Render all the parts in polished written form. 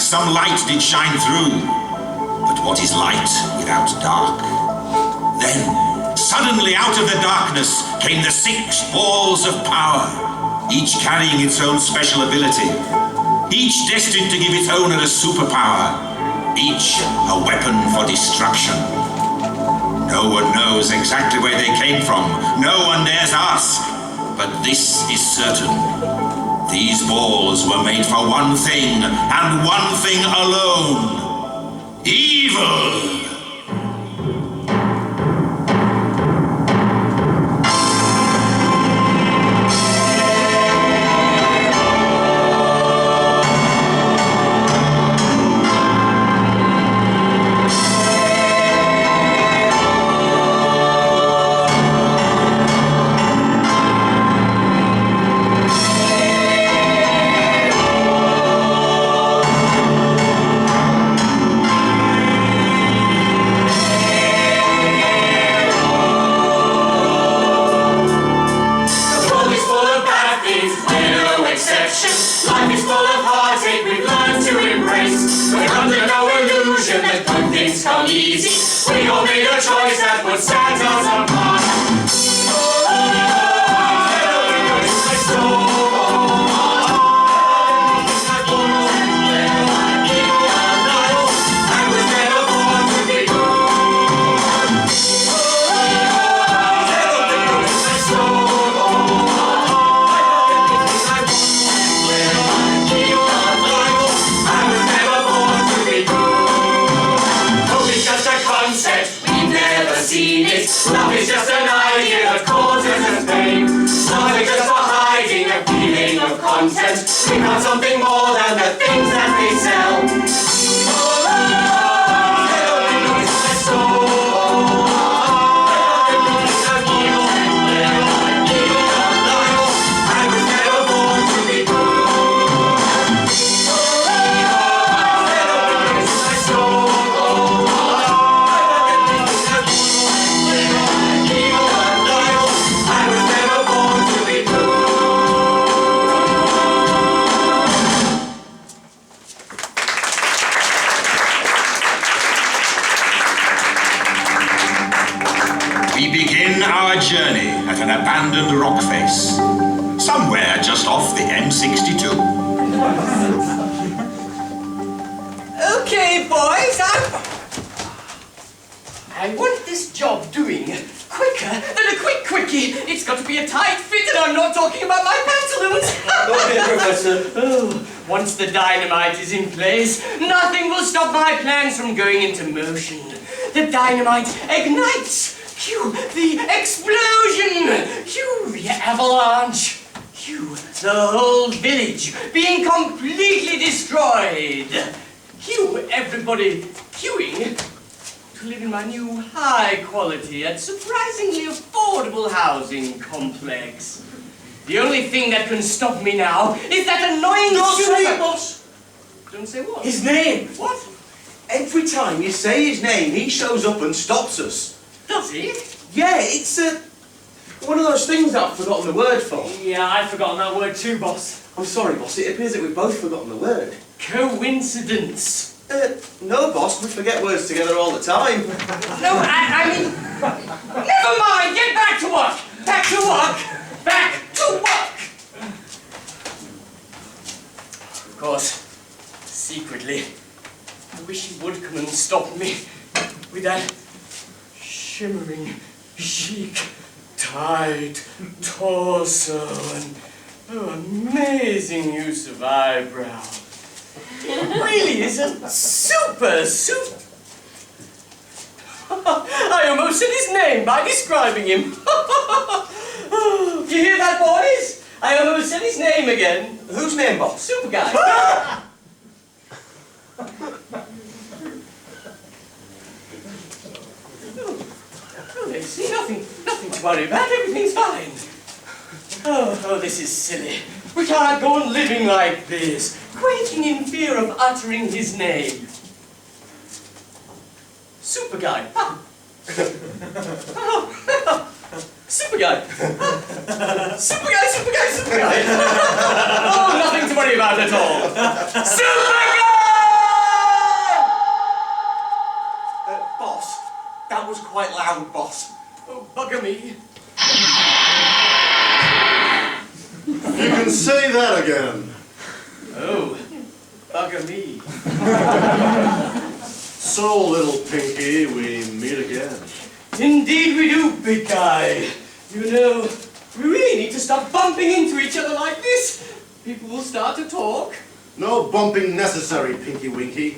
some light did shine through. But what is light without dark? Then, suddenly out of the darkness came the 6 balls of power, each carrying its own special ability, each destined to give its owner a superpower, each a weapon for destruction. No one knows exactly where they came from, no one dares ask, but this is certain. These balls were made for one thing, and one thing alone: evil! Life is full of heartache, we've learned to embrace. We're under no illusion that good things come easy. We all made a choice that would set us apart. Love is just an idea that causes us pain. Love is just for hiding a feeling of content. We want something more than the things that we sell. We begin our journey at an abandoned rock face, somewhere just off the M62. Okay, boys, I want this job doing quicker than a quick quickie. It's got to be a tight fit, and I'm not talking about my pantaloons. Okay, Professor. Oh, once the dynamite is in place, nothing will stop my plans from going into motion. The dynamite ignites. Cue the explosion! Cue the avalanche! Cue the whole village being completely destroyed! Cue everybody queuing to live in my new high-quality and surprisingly affordable housing complex. The only thing that can stop me now is that annoying... Don't say it, boss! Don't say what? His name! What? Every time you say his name, he shows up and stops us. Does he? Yeah, it's one of those things that I've forgotten the word for. Yeah, I've forgotten that word too, boss. I'm sorry, boss. It appears that we've both forgotten the word. Coincidence. No, boss. We forget words together all the time. No, I mean... Never mind! Get back to work! Back to work! Back to work! Of course, secretly, I wish he would come and stop me with that shimmering, chic, tight torso and amazing use of eyebrow. It really is a super. I almost said his name by describing him. You hear that, boys? I almost said his name again. Whose name, boss? Super guy. Oh, see, nothing to worry about. Everything's fine. Oh, this is silly. We can't go on living like this, quaking in fear of uttering his name. Super guy. Super guy. Super guy. Oh, nothing to worry about at all. Super guy! was quite loud, boss. Oh, bugger me. You can say that again. Oh, bugger me. So, little Pinky, we meet again. Indeed we do, big guy. You know, we really need to stop bumping into each other like this. People will start to talk. No bumping necessary, Pinky Winky.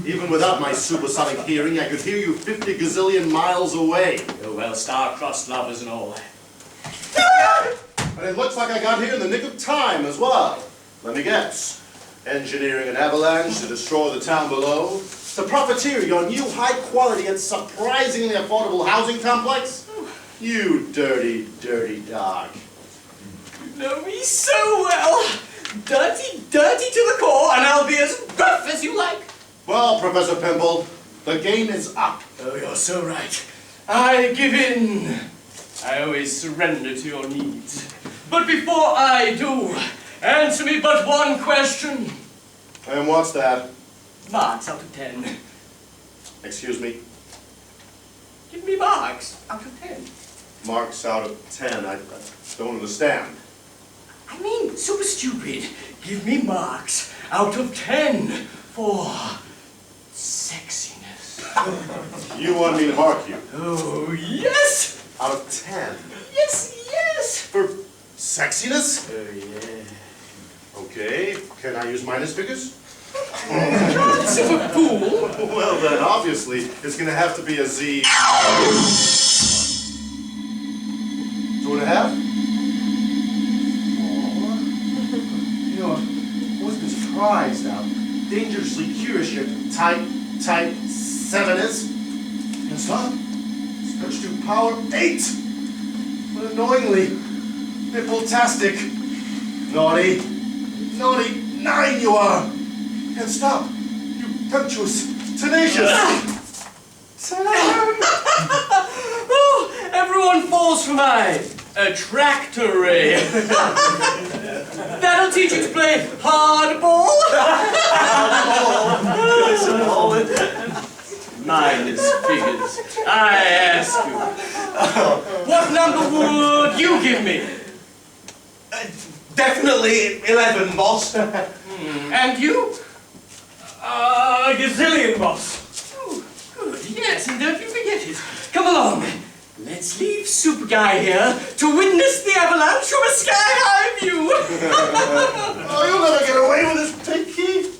Even without my supersonic hearing, I could hear you 50 gazillion miles away. Oh, well, star-crossed lovers and all. And it looks like I got here in the nick of time as well. Let me guess. Engineering an avalanche to destroy the town below? To profiteer your new high-quality and surprisingly affordable housing complex? You dirty, dirty dog. You know me so well. Dirty, dirty to the core, and I'll be as rough as you like. Well, Professor Pimple, the game is up. Oh, you're so right. I give in. I always surrender to your needs. But before I do, answer me but one question. And what's that? Marks out of 10. Excuse me? Give me marks out of 10. Marks out of 10. I don't understand. I mean, super stupid. Give me marks out of 10 for sexiness. You want me to mark you? Oh, yes! Out of 10? Yes, yes! For sexiness? Oh, yeah. Okay. Can I use minus figures? God, super fool! Well, then, obviously, it's going to have to be a Z. 2.5? You know, I wasn't surprised how dangerously curious your type 7 is. And stop. Stretch to power 8. But annoyingly, nipple-tastic. Naughty 9 you are. And stop. You impetuous, tenacious. Oh, everyone falls for my attractor ray. That'll teach you to play hardball. Minus figures. I ask you. What number would you give me? Definitely 11, boss. And you? Gazillion, boss. Oh, good, yes, and don't you forget it. Come along. Let's leave Super Guy here to witness the avalanche from a sky-high view. Oh, you'll never get away with this, Pinky.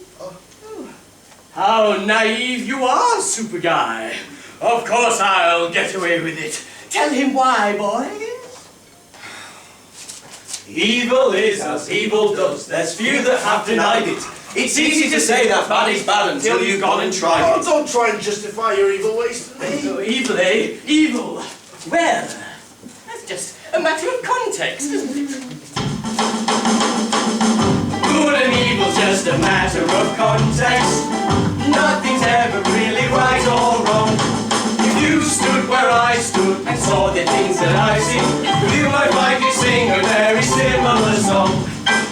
How naive you are, Super Guy. Of course I'll get away with it. Tell him why, boy. Evil is as evil does. There's few that have denied it. It's easy to say that bad is bad until you've gone and tried Oh, it. don't try and justify your evil ways to me. Oh, evil, eh? Evil. Well, that's just a matter of context, isn't it? Good and evil's just a matter of context. Nothing's ever really right or wrong. If you stood where I stood and saw the things that I see, you might find you sing a very similar song.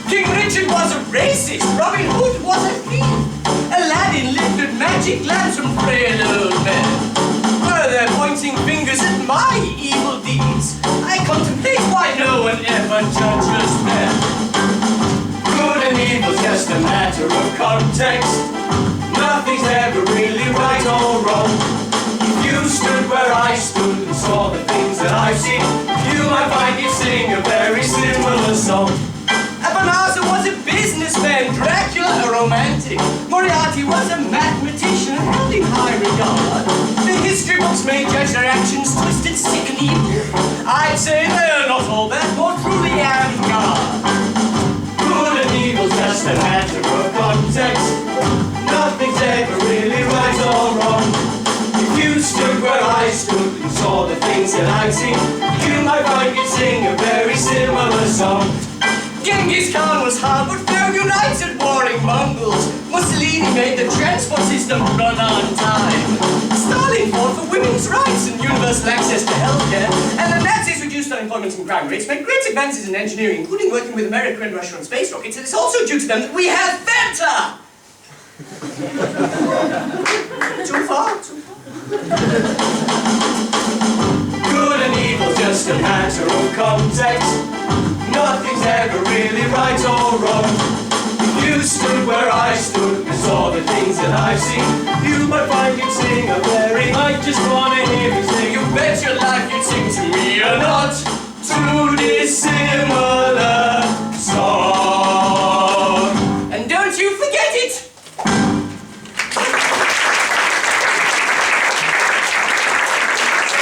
King Richard was a racist, Robin Hood was a thief, Aladdin lifted magic lamps from frail old men. While they're pointing fingers at my evil deeds, I contemplate why no one ever judges them. Good and evil's just a matter of context. Nothing's ever really right or wrong. If you stood where I stood and saw the things that I've seen, you might find you sing a very similar song. Abanazar was a businessman, Dracula a romantic, Moriarty was a mathematician held in high regard. The history books may judge their actions twisted, sick and evil. I'd say they're not all that, more truly avant-garde. Good and evil's just a matter of context. Nothing's ever really right or wrong. If you stood where I stood and saw the things that I'd seen, you might find you'd sing a very similar song. Genghis Khan was hard but fair, united warring Mongols. Mussolini made the transport system run on time. Stalin fought for women's rights and universal access to healthcare. And the Nazis reduced unemployment and crime rates, made great advances in engineering, including working with America and Russia on space rockets. And it's also due to them that we have Fanta! Too far? Too far? context. Nothing's ever really right or wrong. If you stood where I stood and saw the things that I've seen, you might find it